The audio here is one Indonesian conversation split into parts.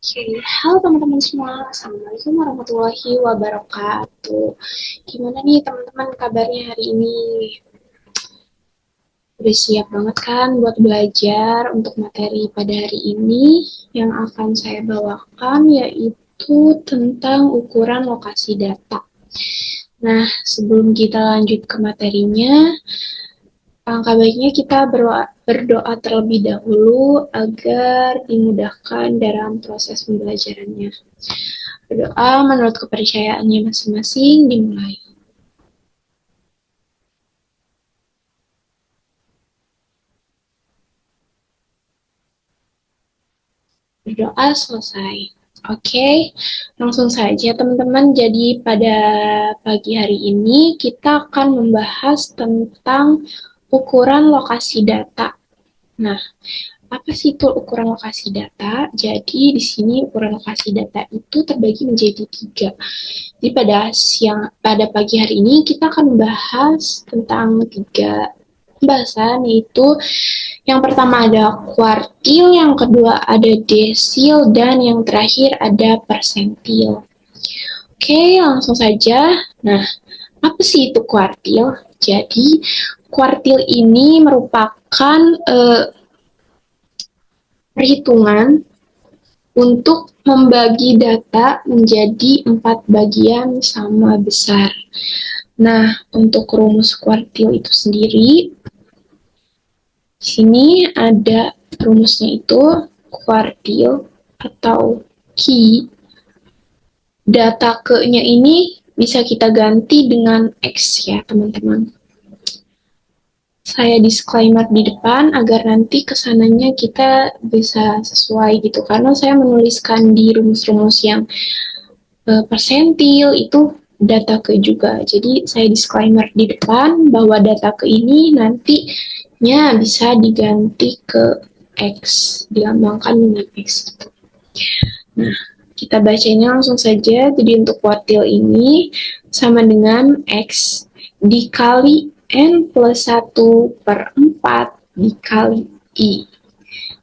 Oke, halo teman-teman semua. Assalamualaikum warahmatullahi wabarakatuh. Gimana nih teman-teman kabarnya hari ini? Udah siap banget kan buat belajar untuk materi pada hari ini yang akan saya bawakan yaitu tentang ukuran lokasi data. Nah, sebelum kita lanjut ke materinya, alangkah baiknya kita berdoa terlebih dahulu agar dimudahkan dalam proses pembelajarannya. Berdoa menurut kepercayaannya masing-masing dimulai. Berdoa selesai. Oke, langsung saja teman-teman. Jadi pada pagi hari ini kita akan membahas tentang ukuran lokasi data. Nah, apa sih itu ukuran lokasi data? Jadi di sini ukuran lokasi data itu terbagi menjadi tiga. Jadi pada pagi hari ini kita akan membahas tentang tiga pembahasan, yaitu yang pertama ada kuartil, yang kedua ada desil, dan yang terakhir ada persentil. Oke, langsung saja. Nah, apa sih itu kuartil? Jadi, kuartil ini merupakan perhitungan untuk membagi data menjadi 4 bagian sama besar. Nah, untuk rumus kuartil itu sendiri, di sini ada rumusnya itu kuartil atau key. Data ke-nya ini bisa kita ganti dengan X ya, teman-teman. Saya disclaimer di depan agar nanti kesananya kita bisa sesuai gitu, karena saya menuliskan di rumus-rumus yang persentil itu data ke juga. Jadi saya disclaimer di depan bahwa data ke ini nantinya bisa diganti ke X, dilambangkan dengan X gitu. Nah, kita bacainnya langsung saja. Jadi untuk kuartil ini sama dengan X dikali N plus 1 per 4 dikali I.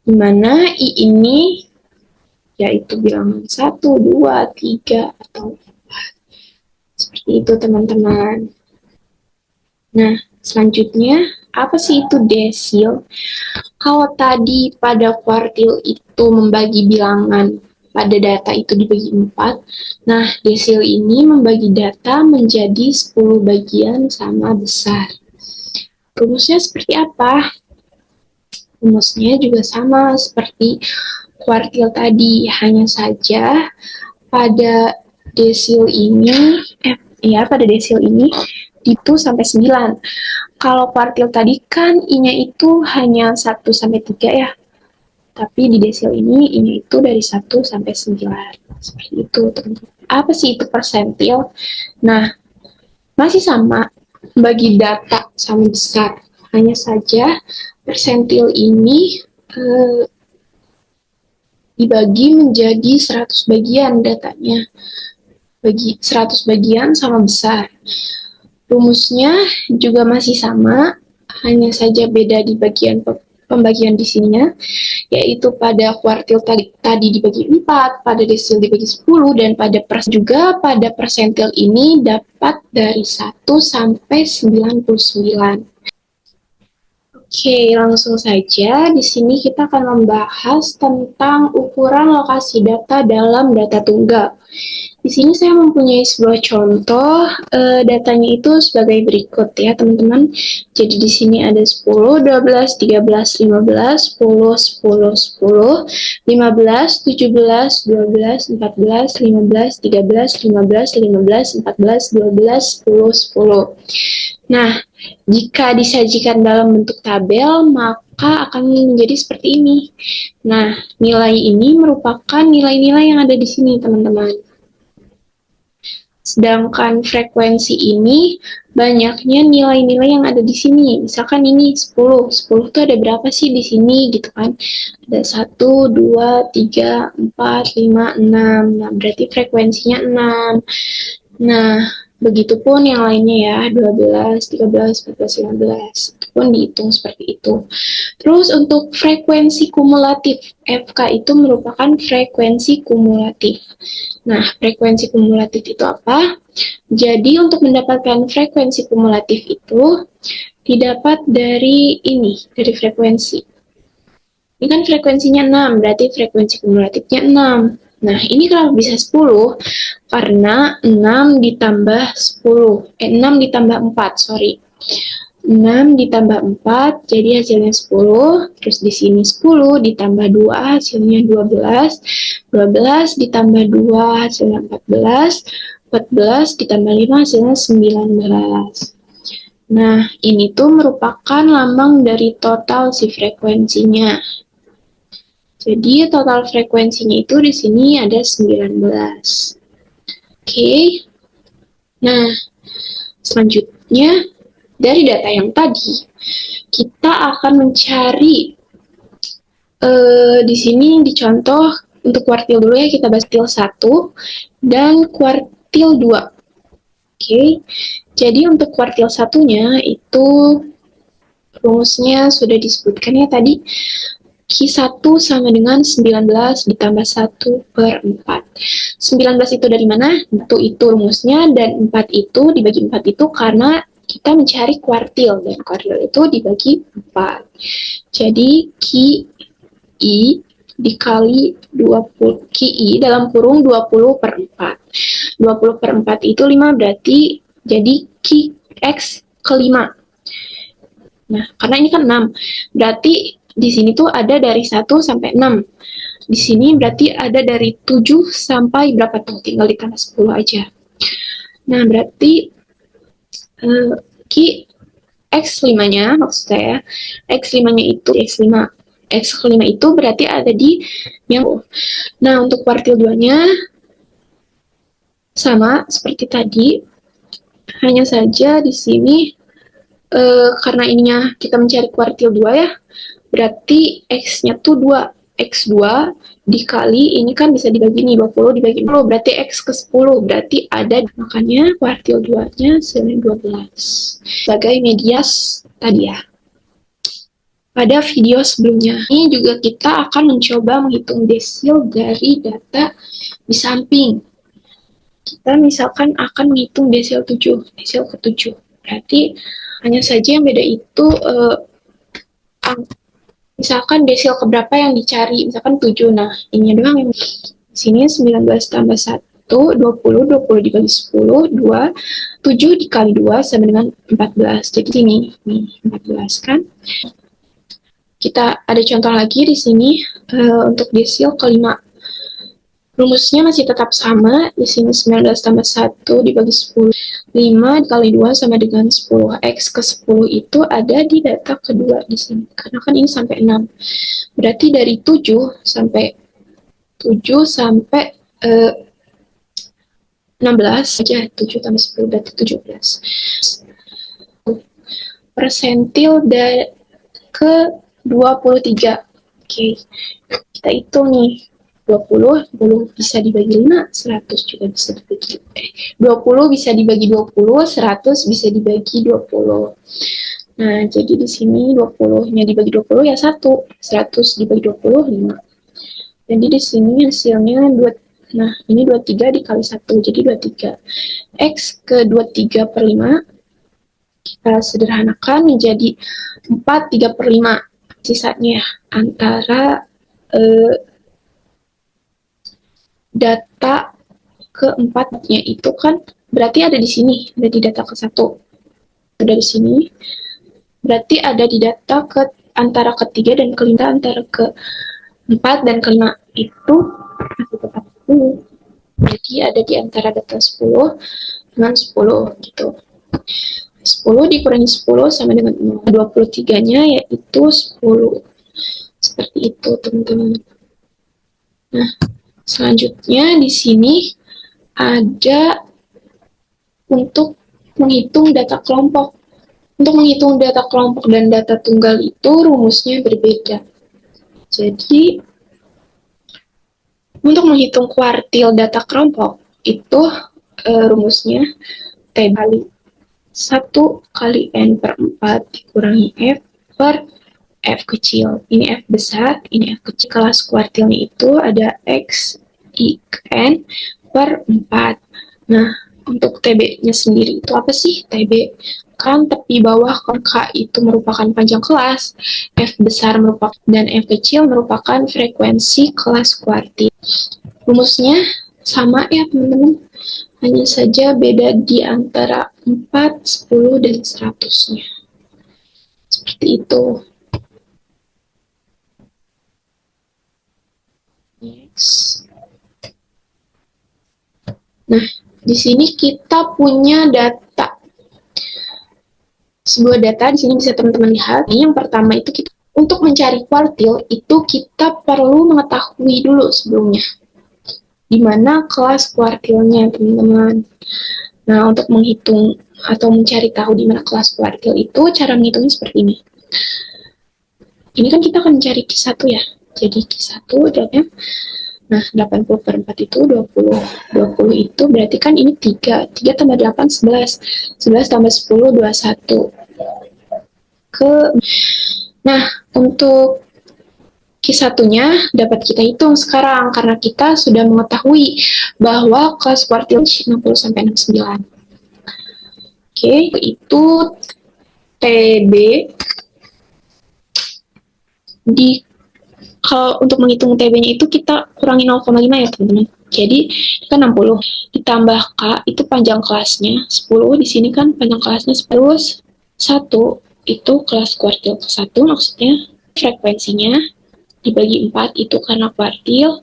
Dimana I ini yaitu bilangan 1, 2, 3, atau 4. Seperti itu teman-teman. Nah, selanjutnya apa sih itu desil? Kalau tadi pada kuartil itu membagi bilangan pada data itu dibagi 4, nah desil ini membagi data menjadi 10 bagian sama besar. Rumusnya seperti apa? Rumusnya juga sama seperti kuartil tadi, hanya saja pada desil ini, pada desil ini itu sampai 9. Kalau kuartil tadi kan I-nya itu hanya 1 sampai 3 ya. Tapi di desil ini I-nya itu dari 1 sampai 9. Seperti itu, teman-teman. Apa sih itu persentil? Nah, masih sama, bagi data sama besar. Hanya saja persentil ini dibagi menjadi 100 bagian datanya. Bagi 100 bagian sama besar. Rumusnya juga masih sama, hanya saja beda di bagian pembagian di sininya, yaitu pada kuartil tadi dibagi 4, pada desil dibagi 10, dan pada persentil ini dapat dari 1 sampai 99. Oke, langsung saja. Di sini kita akan membahas tentang ukuran lokasi data dalam data tunggal. Di sini saya mempunyai sebuah contoh, datanya itu sebagai berikut ya teman-teman. Jadi di sini ada 10, 12, 13, 15, 10, 10, 10, 15, 17, 12, 14, 15, 13, 15, 15, 14, 12, 10, 10. Nah, jika disajikan dalam bentuk tabel, maka akan menjadi seperti ini. Nah, nilai ini merupakan nilai-nilai yang ada di sini, teman-teman. Sedangkan frekuensi ini banyaknya nilai-nilai yang ada di sini. Misalkan ini 10. 10 itu ada berapa sih di sini gitu kan? Ada 1, 2, 3, 4, 5, 6. Nah, berarti frekuensinya 6. Nah, Begitupun yang lainnya ya, 12, 13, 14, 15. Itu pun dihitung seperti itu. Terus untuk frekuensi kumulatif, FK itu merupakan frekuensi kumulatif. Nah, frekuensi kumulatif itu apa? Jadi untuk mendapatkan frekuensi kumulatif itu didapat dari ini, dari frekuensi. Ini kan frekuensinya 6, berarti frekuensi kumulatifnya 6. Nah, ini kalau bisa 10, karena 6 ditambah 10, 6 ditambah 4, sorry. 6 ditambah 4, jadi hasilnya 10, terus di sini 10 ditambah 2, hasilnya 12, 12 ditambah 2, hasilnya 14, 14 ditambah 5, hasilnya 19. Nah, ini tuh merupakan lambang dari total si frekuensinya. Jadi total frekuensinya itu di sini ada 19. Oke. Nah, selanjutnya dari data yang tadi kita akan mencari di sini dicontoh untuk kuartil dulu ya, kita bahas kuartil 1 dan kuartil 2. Oke. Jadi untuk kuartil satunya itu rumusnya sudah disebutkan ya tadi. Q1 sama dengan 19 ditambah 1 per 4. 19 itu dari mana? Itu rumusnya, dan 4 itu dibagi 4 itu karena kita mencari kuartil, dan kuartil itu dibagi 4. Jadi QI dikali 20, QI dalam kurung 20 per 4. 20 per 4 itu 5, berarti jadi QX ke 5. Nah, karena ini kan 6, berarti di sini tuh ada dari 1 sampai 6. Di sini berarti ada dari 7 sampai berapa tuh? Tinggal ditambah 10 aja. Nah, berarti X5-nya, maksud saya, X5-nya itu, X5 itu berarti ada di yang. Nah, untuk kuartil 2-nya sama seperti tadi, hanya saja di sini karena ininya kita mencari kuartil 2 ya, berarti X-nya tuh 2. X2 dikali, ini kan bisa dibagi nih, 20 dibagi 10, berarti X ke 10, berarti ada, makanya kuartil 2-nya 12. Sebagai medias tadi ya. Pada video sebelumnya, ini juga kita akan mencoba menghitung desil dari data di samping. Kita misalkan akan menghitung desil 7, desil ke 7. Berarti hanya saja yang beda itu misalkan desil keberapa yang dicari, misalkan 7. Nah, ini doang yang di sini 19 tambah 1, 20, 20 dibagi 10, 2, 7 dikali 2 sama dengan 14. Jadi ini, nih 14 kan. Kita ada contoh lagi di sini untuk desil kelima. Rumusnya masih tetap sama, di sini 19 tambah 1 dibagi 10, 5 dikali 2 sama dengan 10. X ke 10 itu ada di data kedua di sini, karena kan ini sampai 6. Berarti dari 7 sampai 16 aja, 7 tambah 10 berarti 17. Persentil ke 23. Oke, kita hitung nih. 20 bisa dibagi 5, 100 juga bisa dibagi. 20 bisa dibagi 20, 100 bisa dibagi 20. Nah, jadi di sini 20-nya dibagi 20 ya 1, 100 dibagi 20, 5. Jadi di sini hasilnya 2, nah ini 23 dikali 1, jadi 23. X ke 23 per 5, kita sederhanakan menjadi 4, 3 per 5. Sisanya antara data keempatnya itu kan berarti ada di sini, ada di data ke-1, ada di sini, berarti ada di data ke antara ketiga dan kelima, antara ke-4 dan ke-5 itu masih tetap 10. Jadi ada di antara data 10 dengan 10 gitu. 10 dikurangi 10 sama dengan 23-nya yaitu 10. Seperti itu, teman-teman. Nah, selanjutnya di sini ada untuk menghitung data kelompok. Untuk menghitung data kelompok dan data tunggal itu rumusnya berbeda. Jadi, untuk menghitung kuartil data kelompok itu rumusnya T kali 1 kali N per 4 dikurangi F per F kecil. Ini F besar, ini F kecil. Kelas kuartilnya itu ada X, I, N per 4. Nah, untuk TB-nya sendiri itu apa sih? TB kan tepi bawah K itu merupakan panjang kelas, F besar merupakan dan F kecil merupakan frekuensi kelas kuartil. Rumusnya sama ya teman-teman, hanya saja beda di antara 4, 10, dan 100-nya. Seperti itu. Next. Nah, di sini kita punya data. Sebuah data di sini bisa teman-teman lihat. Yang pertama itu kita untuk mencari kuartil itu kita perlu mengetahui dulu sebelumnya di mana kelas kuartilnya, teman-teman. Nah, untuk menghitung atau mencari tahu di mana kelas kuartil itu, cara menghitungnya seperti ini. Ini kan kita akan mencari Q1 ya. Jadi Q1 adalah, nah 80 per 4 itu 20. 20 itu berarti kan ini 3. 3 tambah 8, 11. 11 tambah 10, 21. Nah, untuk Q1-nya dapat kita hitung sekarang karena kita sudah mengetahui bahwa kelas kuartil 60-69. Oke, itu TB kalau untuk menghitung TB-nya itu kita kurangi 0,5 ya teman-teman. Jadi kan 60 ditambah K itu panjang kelasnya 10, di sini kan panjang kelasnya 10. 1 itu kelas kuartil ke-1 maksudnya frekuensinya dibagi 4 itu karena kuartil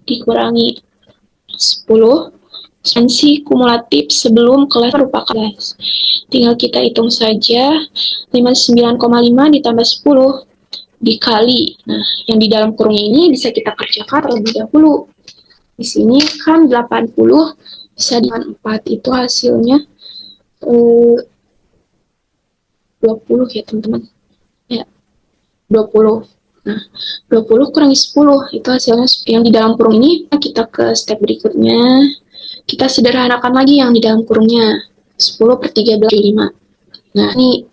dikurangi 10 frekuensi kumulatif sebelum kelas merupakan kelas. Tinggal kita hitung saja 59,5 ditambah 10 dikali. Nah, yang di dalam kurung ini bisa kita kerjakan terlebih dahulu. Di sini kan 80 bisa dengan 4 itu hasilnya 20 ya teman-teman. Ya, 20. Nah, 20 kurangi 10 itu hasilnya yang di dalam kurung ini. Kita ke step berikutnya. Kita sederhanakan lagi yang di dalam kurungnya. 10 per 13, 5. Nah, ini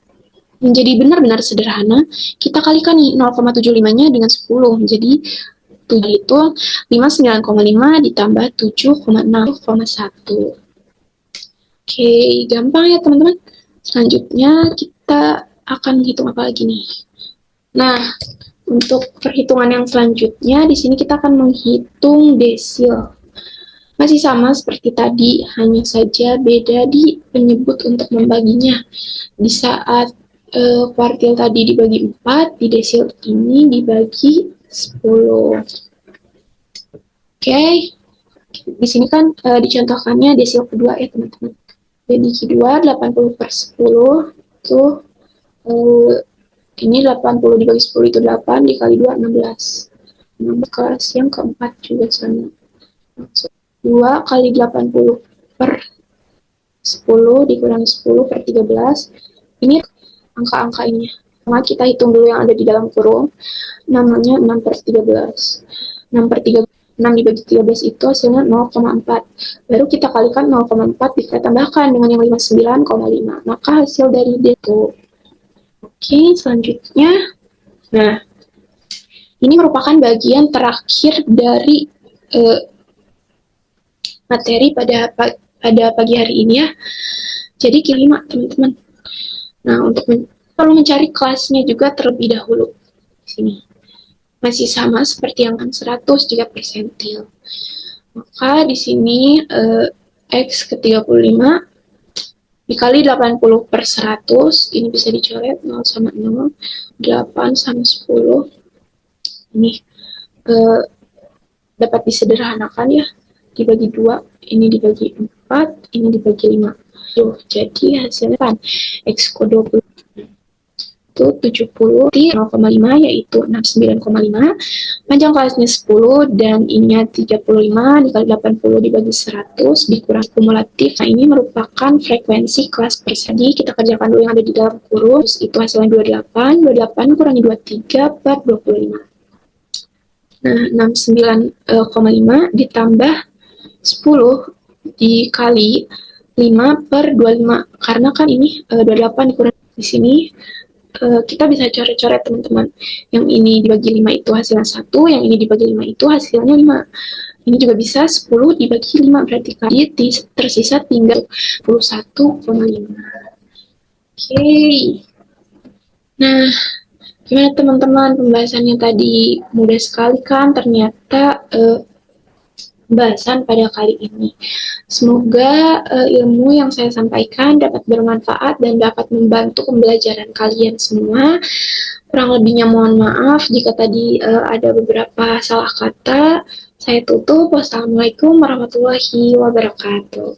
menjadi benar-benar sederhana. Kita kalikan nih 0,75-nya dengan 10. Jadi 7 itu 59,5 ditambah 7,6,1. Oke, gampang ya teman-teman. Selanjutnya kita akan menghitung apa lagi nih? Nah, untuk perhitungan yang selanjutnya di sini kita akan menghitung desil. Masih sama seperti tadi, hanya saja beda di penyebut untuk membaginya. Di saat kuartil tadi dibagi 4, di desil ini dibagi 10. Oke, di sini kan dicontohkannya desil kedua ya teman-teman. Jadi kedua 80 per 10 itu ini 80 dibagi 10 itu 8 dikali 2 16. 16 kelas yang keempat juga sama. 2 kali 80 per 10 dikurangi 10 per 13. Ini angka-angka ini. Nah, kita hitung dulu yang ada di dalam kurung. Namanya 6 per 13. 6 per 13. 6 dibagi 13 itu hasilnya 0,4. Baru kita kalikan 0,4 kita tambahkan dengan yang 59,5. Maka hasil dari D itu. Oke, selanjutnya. Nah, ini merupakan bagian terakhir dari materi pada pagi hari ini ya. Jadi kelima teman-teman. Nah, untuk perlu mencari kelasnya juga terlebih dahulu. Di sini. Masih sama seperti yang kan 100 jika persentil. Maka di sini X ke 35 dikali 80 per 100, ini bisa dicoret 0 sama 0, 8 sama 10. Ini dapat disederhanakan ya, dibagi 2, ini dibagi 4, ini dibagi 5. Jadi hasilnya kan X ke 20 itu 70 0,5 yaitu 69,5, panjang kelasnya 10 dan ininya 35 dikali 80 dibagi 100 dikurang kumulatif. Nah, ini merupakan frekuensi kelas persen. Jadi kita kerjakan dulu yang ada di dalam kurung. Terus itu hasilnya 28 kurangi 23 per 25. Nah, 69,5 ditambah 10 dikali 5/25. Karena kan ini 28 dikurang di sini, kita bisa coret-coret teman-teman. Yang ini dibagi 5 itu hasilnya 1, yang ini dibagi 5 itu hasilnya 5. Ini juga bisa 10 dibagi 5, berarti kali tersisa tinggal 21,5. Oke. Nah, gimana teman-teman pembahasannya tadi? Mudah sekali kan ternyata pembahasan pada kali ini. Semoga ilmu yang saya sampaikan dapat bermanfaat dan dapat membantu pembelajaran kalian semua. Kurang lebihnya mohon maaf jika tadi ada beberapa salah kata. Saya tutup. Wassalamualaikum warahmatullahi wabarakatuh.